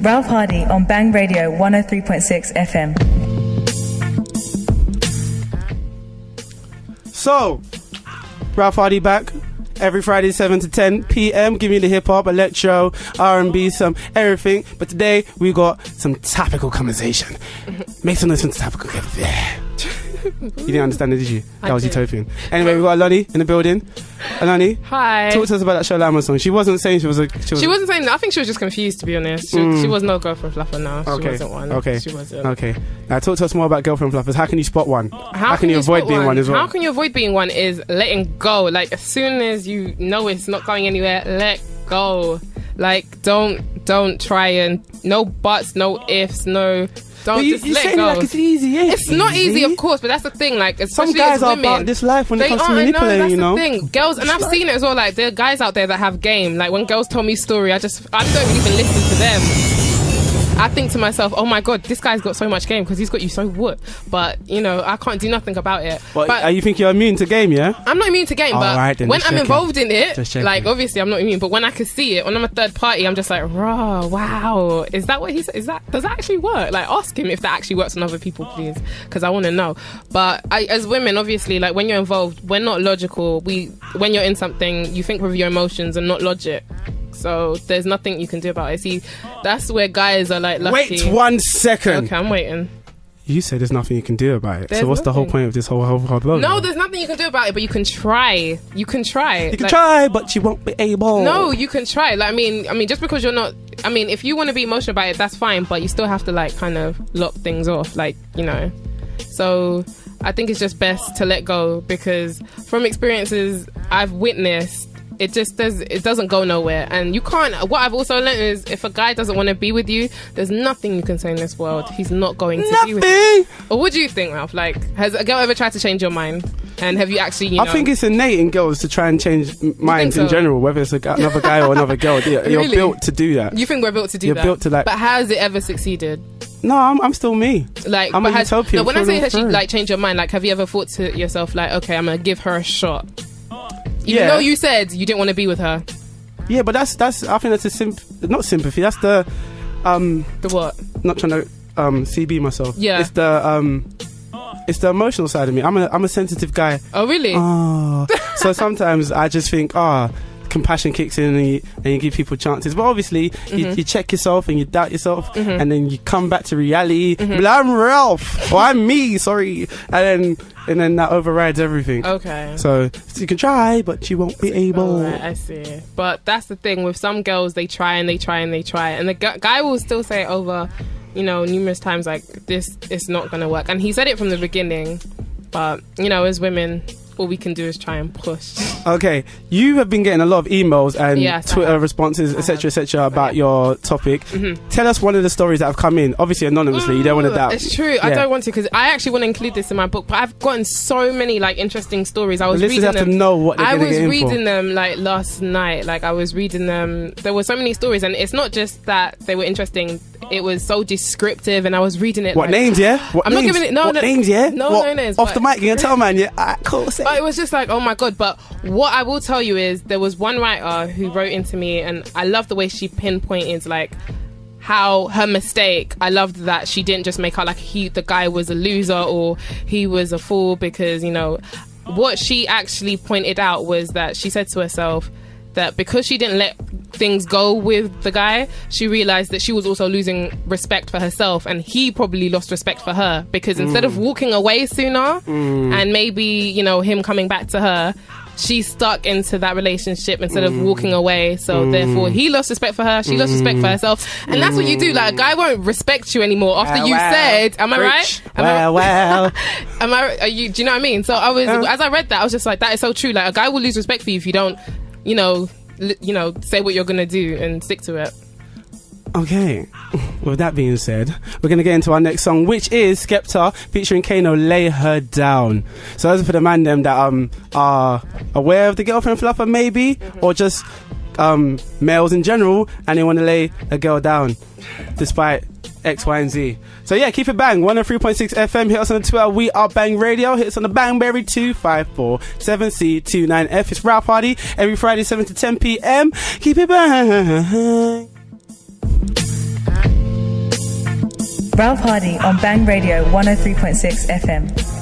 Ralph Hardy on Bang Radio 103.6 FM. So, Ralph Hardy back every Friday 7 to 10 p.m. giving you the hip-hop, electro, R&B, some everything. But today we got some topical conversation. Make some noise from the topical. Yeah. You didn't understand it, did you? That was utopian. Anyway, we got Oloni in the building. Oloni, hi. Talk to us about that Sholama song. She wasn't saying she wasn't saying. I think she was just confused, to be honest. She was no Girlfriend Fluffer now. Okay. She wasn't one. Okay. She wasn't. Okay. Now talk to us more about Girlfriend Fluffers. How can you spot one? How can you avoid being one as well? How can you avoid being one is letting go. Like, as soon as you know it's not going anywhere, let go. Like, don't try and no buts, no ifs, no. Don't just let go. Like it's easy, it's not easy, of course, but that's the thing. Like, especially some guys as women, are about this life when it comes to manipulating. That's you know, the thing. Girls, and I've seen it as well. Like, there are guys out there that have game. Like, when girls tell me story, I don't even listen to them. I think to myself, oh my god, this guy's got so much game because he's got you so what? But you know, I can't do nothing about it. But you think you're immune to game? Yeah, I'm not immune to game, but right, when I'm involved in it, like obviously I'm not immune. But when I can see it, when I'm a third party, I'm just like, raw, wow, is that what he said? Does that actually work? Like, ask him if that actually works on other people, please, because I want to know. But as women, obviously, like when you're involved, we're not logical. When you're in something, you think with your emotions and not logic. So there's nothing you can do about it. See, that's where guys are like lucky. Wait 1 second. Okay, I'm waiting. You said there's nothing you can do about it. So what's the whole point of this whole blog? No, there's nothing you can do about it, but you can try. You can try. You can try, but you won't be able. No, you can try. Like, I mean, just because you're not. I mean, if you want to be emotional about it, that's fine. But you still have to like kind of lock things off, like, you know. So I think it's just best to let go, because from experiences I've witnessed, it doesn't go nowhere. And you can't. What I've also learned is, if a guy doesn't want to be with you, there's nothing you can say in this world. He's not going to be with you. Or what do you think, Ralph? Like, has a girl ever tried to change your mind? And have you actually, I think it's innate in girls to try and change minds in general, whether it's another guy or another girl. You're really? Built to do that. You think we're built to do that? You're built to, like. But has it ever succeeded? No, I'm still me. Like, I'm a utopian. No, when I say has she like changed your mind, like, have you ever thought to yourself, like, okay, I'm gonna give her a shot? Even though you said you didn't want to be with her. Yeah, but that's I think that's not sympathy. That's the what? Not trying to CB myself. Yeah. It's the emotional side of me. I'm a sensitive guy. Oh really? So sometimes I just think compassion kicks in and you give people chances, but obviously you check yourself and you doubt yourself, and then you come back to reality. But I'm Ralph, or I'm me, sorry, and then that overrides everything. Okay. So you can try, but you won't be able. Right, I see. But that's the thing with some girls, they try and they try and they try, and the guy will still say over, you know, numerous times, like, this is not gonna work, and he said it from the beginning. But you know, as women, all we can do is try and push. Okay, you have been getting a lot of emails and Twitter responses, etc., about your topic. Tell us one of the stories that have come in, obviously anonymously. You don't want to doubt. It's true. I don't want to, because I actually want to include this in my book, but I've gotten so many like interesting stories. I was reading them. To know what I was reading them like last night. Like, I was reading them. There were so many stories, and it's not just that they were interesting. It was so descriptive, and I was reading it. What names? Yeah. I'm not giving it. No names. Yeah. No names. Off the mic, you can tell, man. Yeah. Cool. But it was just like, oh my god. But what I will tell you is, there was one writer who wrote into me, and I love the way she pinpointed like how her mistake. I loved that she didn't just make out like the guy was a loser or he was a fool, because, you know, what she actually pointed out was that she said to herself that because she didn't let things go with the guy, she realized that she was also losing respect for herself, and he probably lost respect for her, because instead of walking away sooner and maybe, you know, him coming back to her, she stuck into that relationship instead of walking away. So therefore he lost respect for her, she lost respect for herself, and that's what you do. Like, a guy won't respect you anymore after you said, am I right? Am I? Do you know what I mean? So I was, as I read that, I was just like, that is so true. Like, a guy will lose respect for you if you don't, you know, say what you're gonna do and stick to it. Okay, with that being said, we're going to get into our next song, which is Skepta featuring Kano, Lay Her Down. So those are for the man them that are aware of the Girlfriend Fluffer, maybe, or just males in general, and they want to lay a girl down despite X, Y, and Z. So yeah, keep it bang. 103.6 FM. Hit us on the Twitter. We are Bang Radio. Hit us on the Bangberry 2547C29F. It's Ralph Hardy every Friday 7 to 10 p.m. Keep it bang. Ralph Hardy on Bang Radio 103.6 FM.